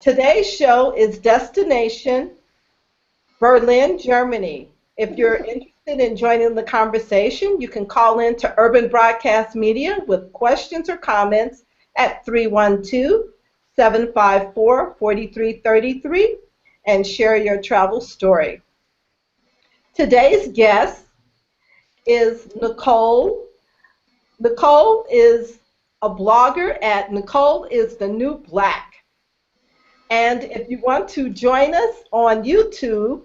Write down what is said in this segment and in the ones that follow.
Today's show is Destination Berlin, Germany. If you're interested in joining the conversation, you can call in to Urban Broadcast Media with questions or comments at 312-754-4333 and share your travel story. Today's guest is Nicole. Nicole is a blogger at Nicole is the New Black. And if you want to join us on YouTube,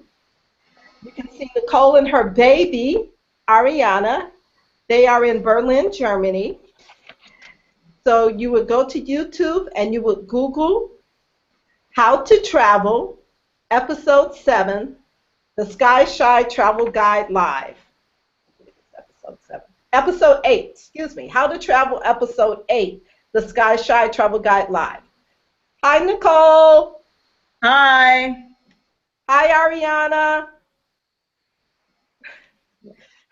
you can see Nicole and her baby, Ariana. They are in Berlin, Germany. So you would go to YouTube and you would Google How to Travel, Episode 7, the Skychi Travel Guide Live. Episode 7. Episode 8, excuse me. How to Travel, Episode 8, the Skychi Travel Guide Live. Hi, Nicole. Hi. Hi, Ariana.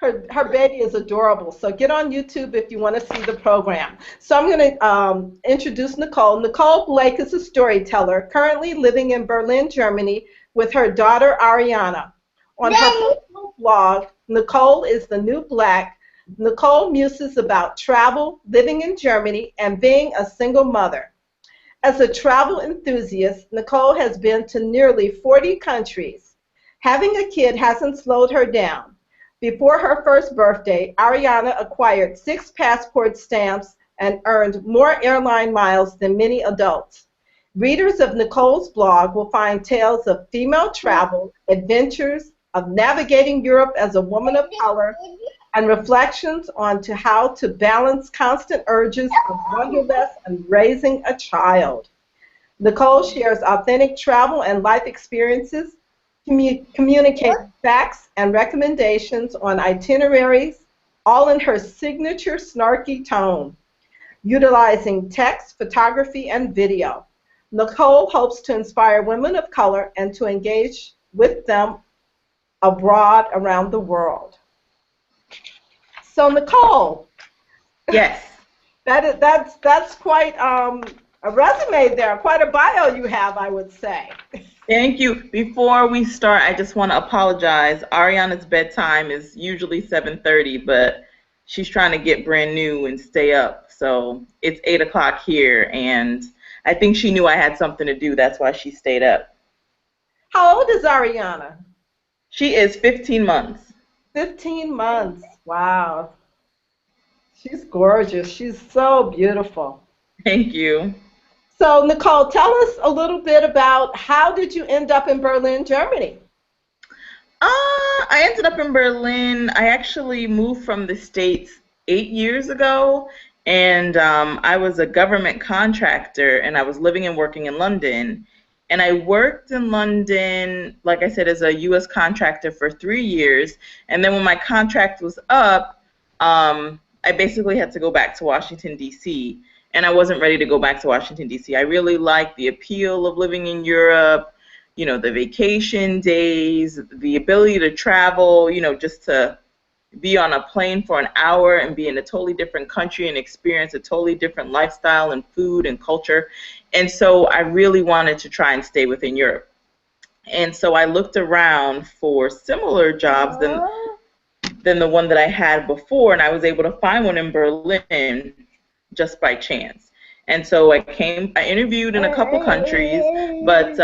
Her baby is adorable. So get on YouTube if you want to see the program. So I'm going to introduce Nicole. Nicole Blake is a storyteller currently living in Berlin, Germany with her daughter Ariana. On her personal blog, Nicole is the New Black, Nicole muses about travel, living in Germany, and being a single mother. As a travel enthusiast, Nicole has been to nearly 40 countries. Having a kid hasn't slowed her down. Before her first birthday, Ariana acquired 6 passport stamps and earned more airline miles than many adults. Readers of Nicole's blog will find tales of female travel, adventures, of navigating Europe as a woman of color, and reflections on how to balance constant urges of wanderlust and raising a child. Nicole shares authentic travel and life experiences, communicating facts and recommendations on itineraries, all in her signature snarky tone, utilizing text, photography, and video. Nicole hopes to inspire women of color and to engage with them abroad around the world. So Nicole, Yes. that's quite a resume there, quite a bio you have, I would say. Thank you. Before we start, I just want to apologize. Ariana's bedtime is usually 7:30, but she's trying to get brand new and stay up. So it's 8 o'clock here, and I think she knew I had something to do. That's why she stayed up. How old is Ariana? She is 15 months. 15 months. Wow. She's gorgeous. She's so beautiful. Thank you. So, Nicole, tell us a little bit about how did you end up in Berlin, Germany? I ended up in Berlin. I actually moved from the States 8 years ago, and I was a government contractor, and I was living and working in London. And I worked in London, like I said, as a U.S. contractor for 3 years. And then when my contract was up, I basically had to go back to Washington, D.C., and I wasn't ready to go back to Washington, D.C. I really liked the appeal of living in Europe, you know, the vacation days, the ability to travel, you know, just to be on a plane for an hour and be in a totally different country and experience a totally different lifestyle and food and culture. And so I really wanted to try and stay within Europe. And so I looked around for similar jobs than the one that I had before, and I was able to find one in Berlin just by chance. And so I interviewed in a couple countries, but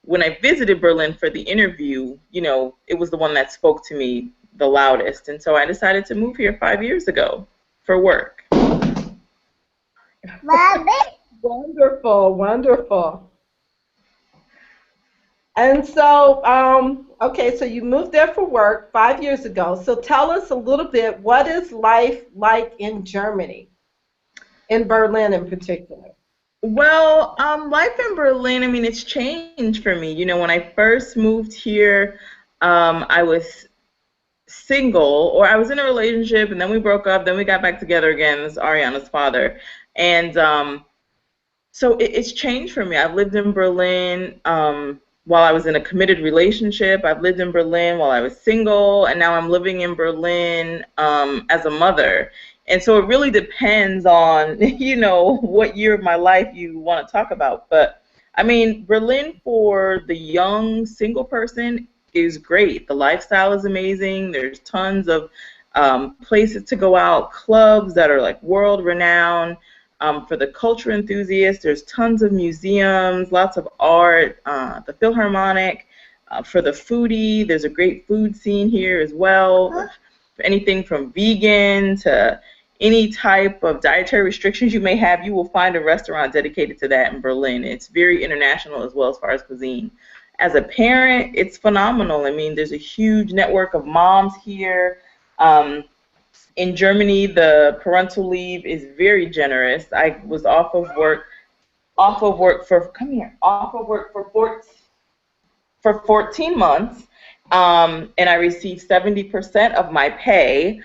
when I visited Berlin for the interview, you know, it was the one that spoke to me the loudest. And so I decided to move here 5 years ago for work. Wonderful, wonderful. And so, okay, so you moved there for work 5 years ago. So tell us a little bit, what is life like in Germany, in Berlin in particular? Well, life in Berlin, I mean, it's changed for me. You know, when I first moved here, I was single, or I was in a relationship, and then we broke up, then we got back together again. This is Ariana's father. And so it's changed for me. I've lived in Berlin while I was in a committed relationship. I've lived in Berlin while I was single, and now I'm living in Berlin as a mother. And so it really depends on, you know, what year of my life you want to talk about. But I mean, Berlin for the young single person is great. The lifestyle is amazing. There's tons of places to go out, clubs that are like world renowned. For the culture enthusiasts, there's tons of museums, lots of art, the Philharmonic. For the foodie, there's a great food scene here as well. Anything from vegan to any type of dietary restrictions you may have, you will find a restaurant dedicated to that in Berlin. It's very international as well as far as cuisine. As a parent, it's phenomenal. I mean, there's a huge network of moms here. In Germany, the parental leave is very generous. I was off of work for 14 months, and I received 70% of my pay.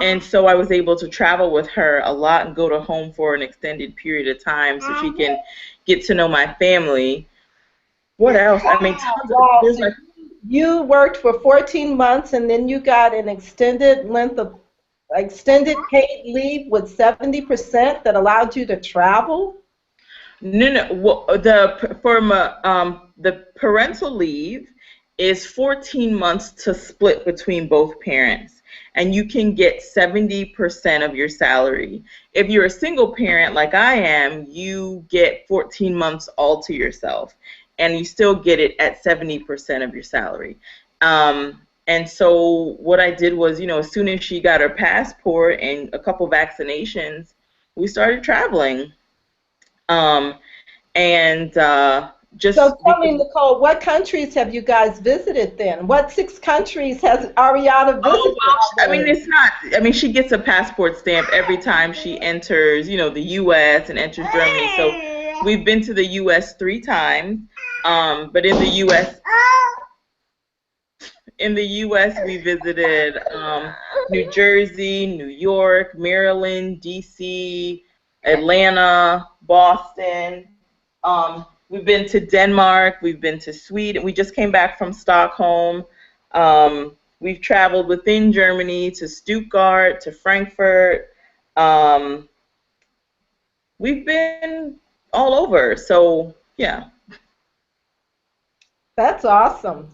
And so I was able to travel with her a lot and go to home for an extended period of time so she can get to know my family. What else? I mean, tons of, Wow. there's So like, you worked for 14 months and then you got an extended paid leave with 70% that allowed you to travel? no. Well, the parental leave is 14 months to split between both parents, and you can get 70% of your salary. If you're a single parent like I am, you get 14 months all to yourself, and you still get it at 70% of your salary. And so what I did was, as soon as she got her passport and a couple vaccinations, we started traveling. Um, and just So tell me, because. Nicole, what countries have you guys visited then? What 6 countries has Ariana Oh, visited well, I mean, already? it's not, I mean, she gets a passport stamp every time she enters, the U.S. and enters Germany. So we've been to the U.S. 3 times, but in the U.S. we visited New Jersey, New York, Maryland, D.C., Atlanta, Boston. We've been to Denmark. We've been to Sweden. We just came back from Stockholm. We've traveled within Germany to Stuttgart, to Frankfurt. Um, we've been all over. So yeah, That's awesome.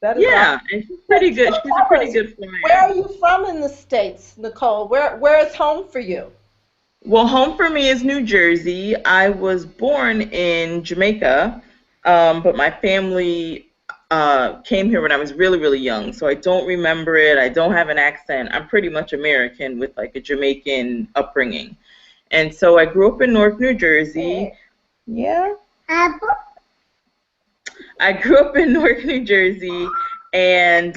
That is awesome. yeah, and she's pretty So good. She's a tell pretty us, good where flyer. are you from in the States, Nicole? Where is home for you? Well, home for me is New Jersey. I was born in Jamaica, but my family came here when I was really, really young, so I don't remember it. I don't have an accent. I'm pretty much American with like a Jamaican upbringing. And so I grew up in Newark, New Jersey. Yeah, I grew up in Newark, New Jersey, and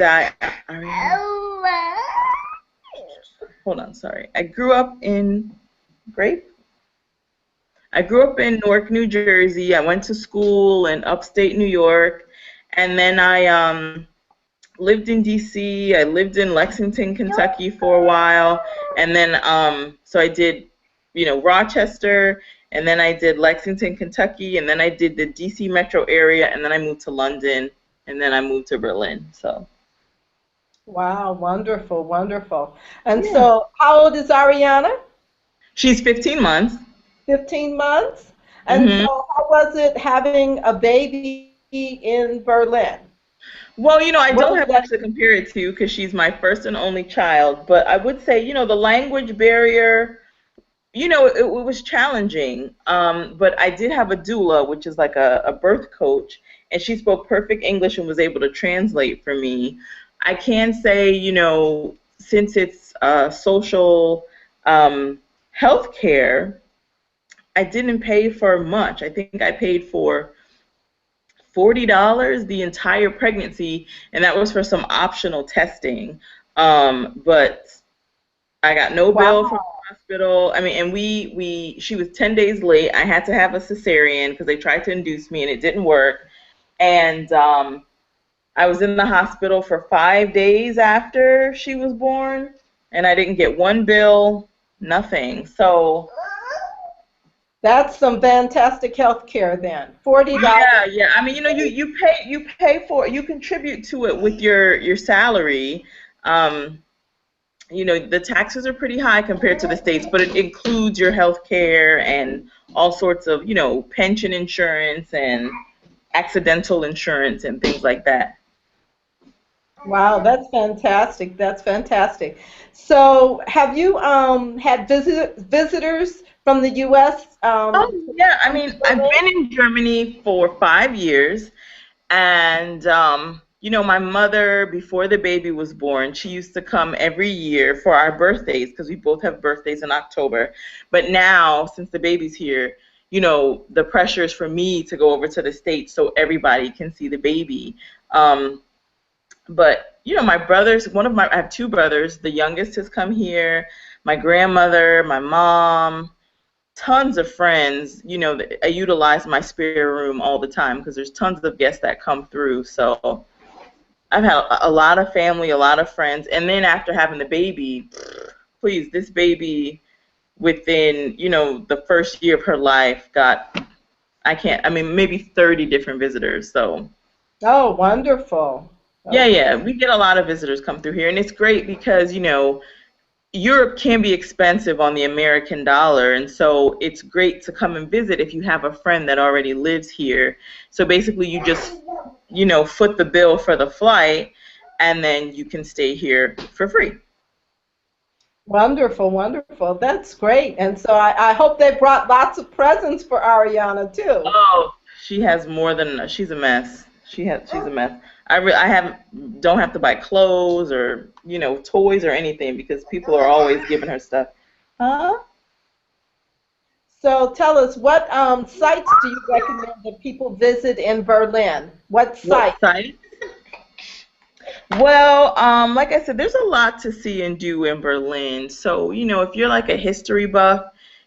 hold on, sorry. Grape. I grew up in Newark, New Jersey. I went to school in upstate New York, and then I lived in D.C. I lived in Lexington, Kentucky for a while, and then so I did, Rochester, and then I did Lexington, Kentucky, and then I did the D.C. metro area, and then I moved to London, and then I moved to Berlin. So Wow, wonderful, wonderful. And yeah, so, how old is Ariana? she's 15 months. 15 months. And so, hmm how was it having a baby in Berlin? Well, I What don't was have that? much to compare it to because she's my first and only child, but I would say, the language barrier, it was challenging. But I did have a doula, which is like a birth coach, and she spoke perfect English and was able to translate for me. I can say, since it's social health care, I didn't pay for much. I think I paid for $40 the entire pregnancy, and that was for some optional testing. But I got no bill from Wow. the hospital. I mean, and she was 10 days late. I had to have a cesarean because they tried to induce me and it didn't work. And I was in the hospital for 5 days after she was born, and I didn't get one bill, nothing. So That's some fantastic health care then. $40. yeah. I mean, you contribute to it with your salary. Um, you know, the taxes are pretty high compared to the States, but it includes your health care and all sorts of, you know, pension insurance and accidental insurance and things like that. Wow, that's fantastic. That's fantastic. So, have you had visitors from the U.S. Oh, yeah. I come to mean, I've Berlin? been in Germany for 5 years. And, you know, my mother, before the baby was born, she used to come every year for our birthdays because we both have birthdays in October. But now, since the baby's here, you know, the pressure is for me to go over to the States so everybody can see the baby. Um, but, you know, my brothers, I have two brothers. The youngest has come here, my grandmother, my mom, tons of friends. You know, I utilize my spare room all the time because there's tons of guests that come through. So I've had a lot of family, a lot of friends, and then after having the baby, please, this baby within, you know, the first year of her life got, I mean, maybe 30 different visitors. So Oh, wonderful. yeah, Okay. yeah, we get a lot of visitors come through here, and it's great because, you know, Europe can be expensive on the American dollar, and so it's great to come and visit if you have a friend that already lives here. So basically, you just, you know, foot the bill for the flight, and then you can stay here for free. Wonderful, wonderful. That's great. And so I hope they brought lots of presents for Ariana too. Oh, she has more than she's a mess. She's a mess. I have don't have to buy clothes or, you know, toys or anything because people are always giving her stuff. Huh? So tell us, what sites do you recommend that people visit in Berlin? What What site? site? Well, like I said, there's a lot to see and do in Berlin. So, you know, if you're like a history buff,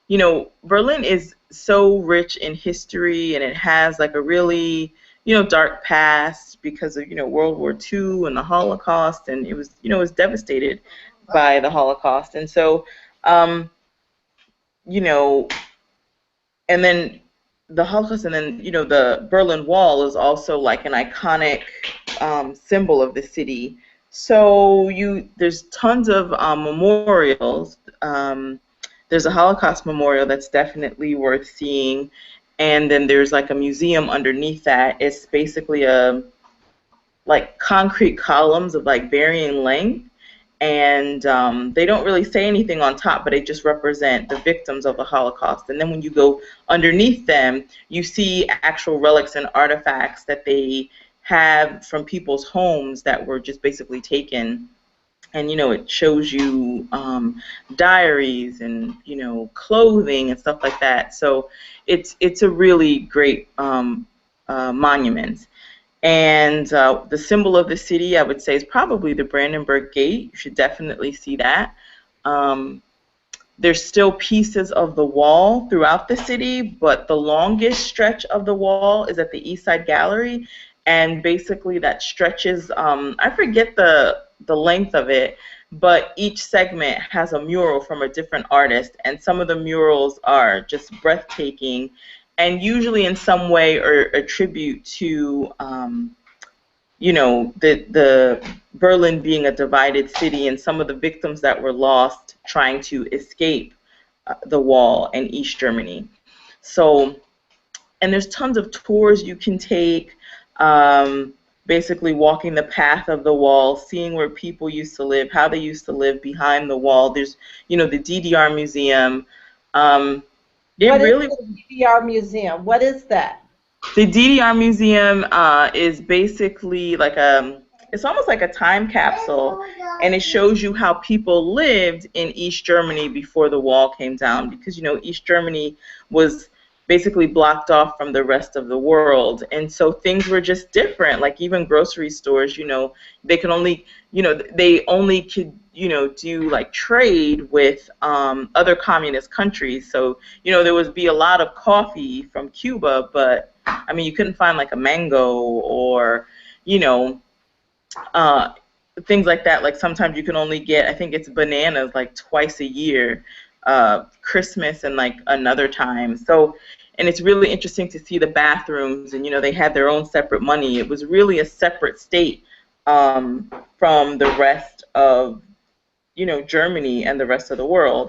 you know, Berlin is so rich in history and it has like a really, you know, dark past because of, you know, World War II and the Holocaust, and it was, you know, it was devastated by the Holocaust. And so, um, you know, and then the Holocaust, and then, you know, the Berlin Wall is also like an iconic symbol of the city. So there's tons of memorials. There's a Holocaust memorial that's definitely worth seeing, and then there's like a museum underneath that. It's basically a like concrete columns of like varying length, and they don't really say anything on top, but they just represent the victims of the Holocaust. And then when you go underneath them, you see actual relics and artifacts that they have from people's homes that were just basically taken. And, you know, it shows you diaries and, you know, clothing and stuff like that. So it's a really great monument. And the symbol of the city, I would say, is probably the Brandenburg Gate. You should definitely see that. Um, there's still pieces of the wall throughout the city, but the longest stretch of the wall is at the East Side Gallery, and basically that stretches. I forget the length of it, but each segment has a mural from a different artist, and some of the murals are just breathtaking, and usually in some way are a tribute to you know, the Berlin being a divided city and some of the victims that were lost trying to escape the wall in East Germany. So, and there's tons of tours you can take, basically walking the path of the wall, seeing where people used to live, how they used to live behind the wall. There's, you know, the DDR museum. Um, it What is really the DDR museum? What is that? The DDR Museum is basically like it's almost like a time capsule, and it shows you how people lived in East Germany before the wall came down, because, you know, East Germany was basically blocked off from the rest of the world, and so things were just different. Like even grocery stores, you know, they could only, you know, they only could, you know, do like trade with other communist countries. So, you know, there would be a lot of coffee from Cuba, but I mean, you couldn't find like a mango or, you know, uh, things like that. Like sometimes you can only get, I think it's bananas like twice a year, Christmas and like another time. So, and it's really interesting to see the bathrooms, and, you know, they had their own separate money. It was really a separate state from the rest of, you know, Germany and the rest of the world.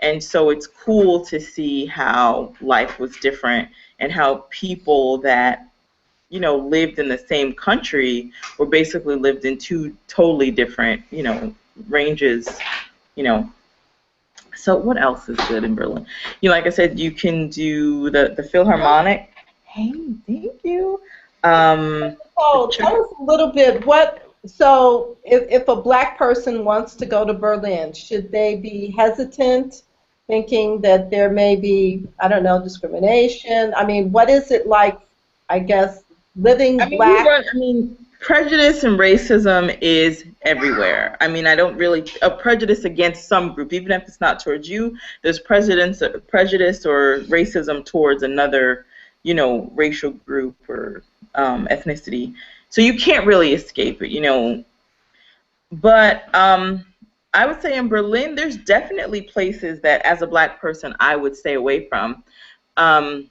And so it's cool to see how life was different and how people that, you know, lived in the same country were basically lived in two totally different, you know, ranges, you know. So what else is good in Berlin? You know, like I said, you can do the Philharmonic. Hey, thank you. The Oh, tell us a little bit so if a black person wants to go to Berlin, should they be hesitant, thinking that there may be, I don't know, discrimination? I mean, what is it like, I guess, living I mean, you black? run. I mean, prejudice and racism is everywhere. I mean, I don't really a prejudice against some group, even if it's not towards you. There's prejudice or racism towards another, you know, racial group or ethnicity. So you can't really escape it, you know. But I would say in Berlin, there's definitely places that, as a black person, I would stay away from. Um,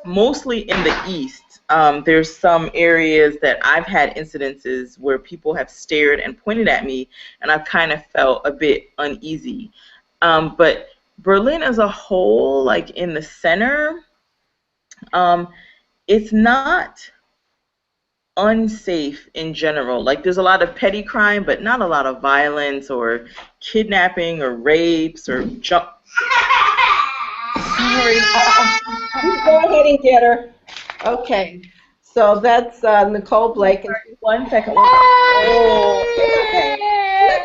Mostly in the East, there's some areas that I've had incidences where people have stared and pointed at me, and I've kind of felt a bit uneasy. But Berlin as a whole, like in the center, um, it's not unsafe in general. Like there's a lot of petty crime, but not a lot of violence or kidnapping or rapes or jump. Sorry. Go ahead and get her. Okay. So that's Nicole Blake. And One second. oh, it's okay.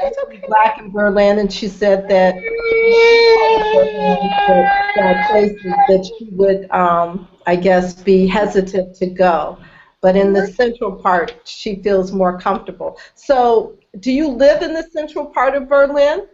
It's okay. Black in Berlin, and she said that there are places that she would, I guess, be hesitant to go. But in the central part, she feels more comfortable. So, do you live in the central part of Berlin?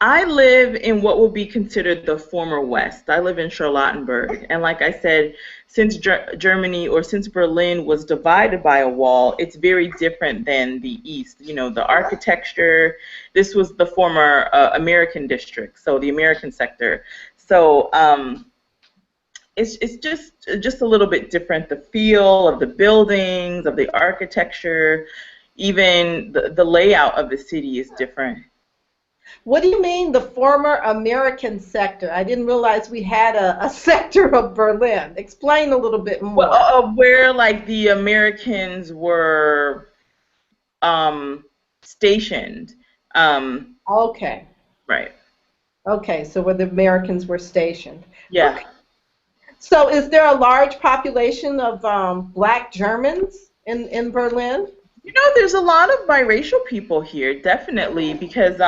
I live in what would be considered the former West. I live in Charlottenburg. And like I said, since Germany or since Berlin was divided by a wall, it's very different than the East. You know, the architecture, this was the former American district, so the American sector. So it's just a little bit different. The feel of the buildings, of the architecture, even the layout of the city is different. What do you mean the former American sector? I didn't realize we had a sector of Berlin. Explain a little bit Well, more. where like the Americans were stationed. Okay. Right. Okay, so where the Americans were stationed. Yeah. Okay. So is there a large population of black Germans in Berlin? You know, there's a lot of biracial people here, definitely, because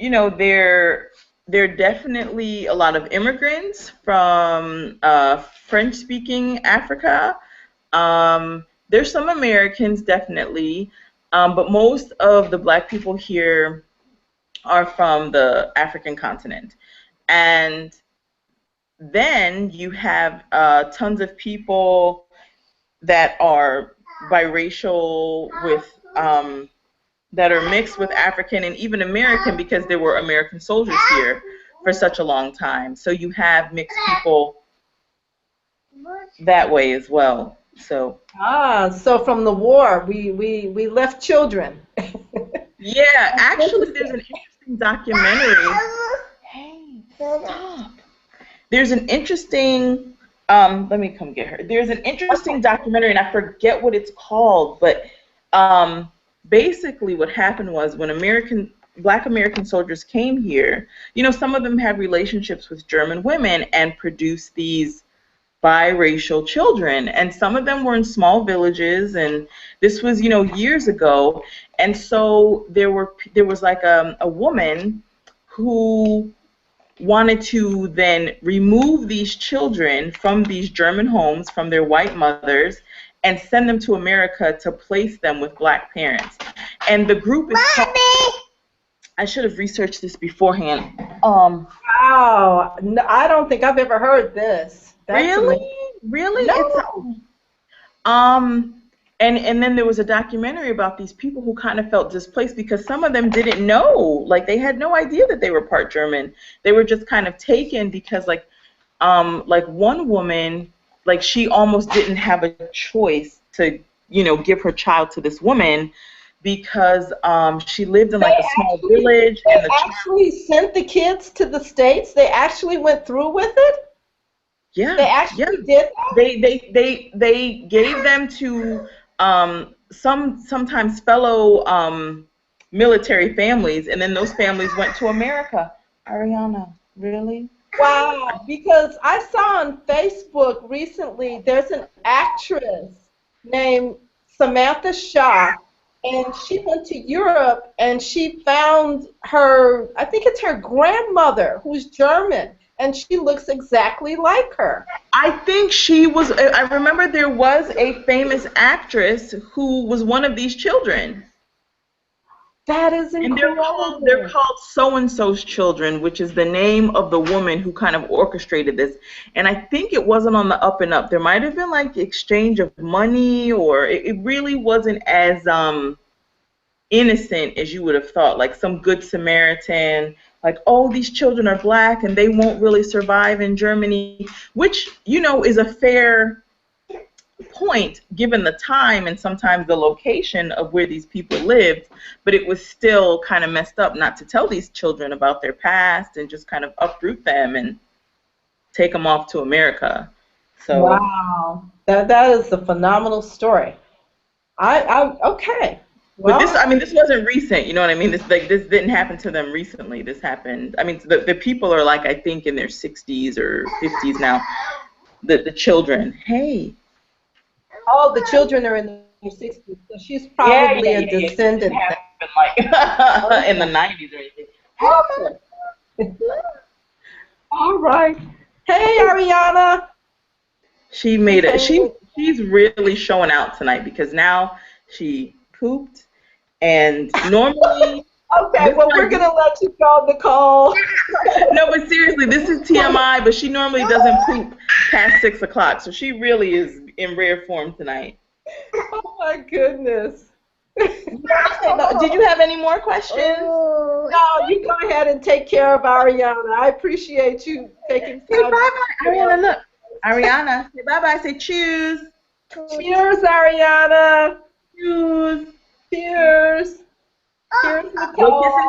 you know, there are definitely a lot of immigrants from French-speaking Africa. There's some Americans, definitely, but most of the black people here are from the African continent. And then you have tons of people that are biracial with that are mixed with African and even American because there were American soldiers here for such a long time. So you have mixed people that way as well. So So from the war, we left children. yeah, actually there's an interesting documentary. Hey, stop. There's an interesting let me come get her. There's an interesting documentary and I forget what it's called, but basically what happened was when black American soldiers came here, you know, some of them had relationships with German women and produced these biracial children, and some of them were in small villages, and this was, you know, years ago. And so there was like a woman who wanted to then remove these children from these German homes, from their white mothers, and send them to America to place them with black parents. And the group is called, I should have researched this beforehand. Wow, no, I don't think I've ever heard this. That's Really? amazing. Really? No. And then there was a documentary about these people who kind of felt displaced because some of them didn't know, like they had no idea that they were part German. They were just kind of taken because like one woman, like she almost didn't have a choice to, you know, give her child to this woman because she lived in They like a small actually, village, they and the actually sent the kids to the States. They actually went through with it. They yeah, yeah. actually did that. They gave them to sometimes fellow military families, and then those families went to America. Ariana, really? Wow, because I saw on Facebook recently there's an actress named Samantha Shaw, and she went to Europe and she found her, I think it's her grandmother who's German, and she looks exactly like her. I think she was. I remember there was a famous actress who was one of these children. That is And they're incredible. called so and so's children, which is the name of the woman who kind of orchestrated this. And I think it wasn't on the up and up. There might have been like exchange of money, or it really wasn't as innocent as you would have thought. Like some good Samaritan, like, oh, these children are black and they won't really survive in Germany, which is a fair point given the time and sometimes the location of where these people lived, but it was still kind of messed up not to tell these children about their past and just kind of uproot them and take them off to America. So, Wow, that is a phenomenal story. Okay. but this, Well, I mean, this wasn't recent, you know what I mean? This didn't happen to them recently. This happened, I mean, the people are like, I think in their 60s or 50s now, the children. Hey. all the children are in their 60s, so she's Yeah, probably a yeah. This didn't descendant. happen like in the Okay. 90s or anything. Okay. All right. Hey, Ariana. She She's made it. hanging with. She's really showing out tonight because now she pooped, and normally Okay, this well, we're might be gonna let you go, Nicole. no, but seriously, this is TMI. But she normally doesn't poop past 6 o'clock, so she really is in rare form tonight. Oh my goodness. Did you have any more questions? No, you go ahead and take care of Ariana. I appreciate you taking Say time. bye bye, Ariana. Look, Ariana, say bye bye. Say choose, Cheers, Ariana. choose. Cheers. Cheers, Blow kisses,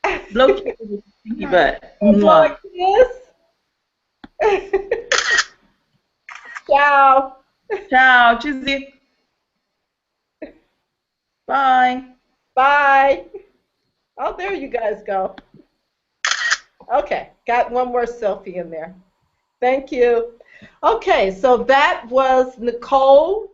Nicole. blow kisses with your stinky butt. Blow Mwah. a kiss. Ciao. Ciao, choose. Bye. Bye. Oh, there you guys go. Okay, got one more selfie in there. Thank you. Okay, so that was Nicole,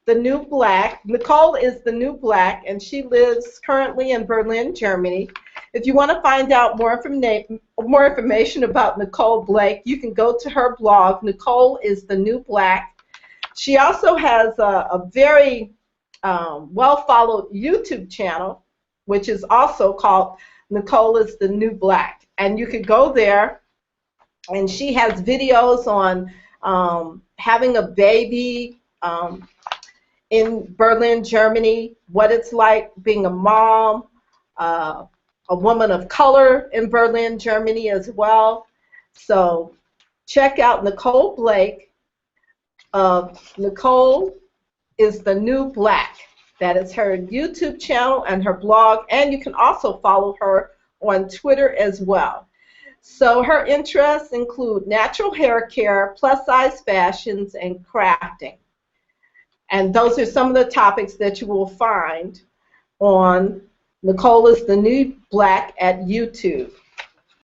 the new black. Nicole is the new black, and she lives currently in Berlin, Germany. If you want to find out more information about Nicole Blake, you can go to her blog, Nicole is the New Black. She also has a very well-followed YouTube channel, which is also called Nicole is the New Black. And you could go there, and she has videos on having a baby in Berlin, Germany, what it's like being a mom, a woman of color in Berlin, Germany as well. So check out Nicole Blake. Nicole is the New Black. That is her YouTube channel and her blog, and you can also follow her on Twitter as well. So her interests include natural hair care, plus-size fashions, and crafting. And those are some of the topics that you will find on Nicole is the New Black at YouTube.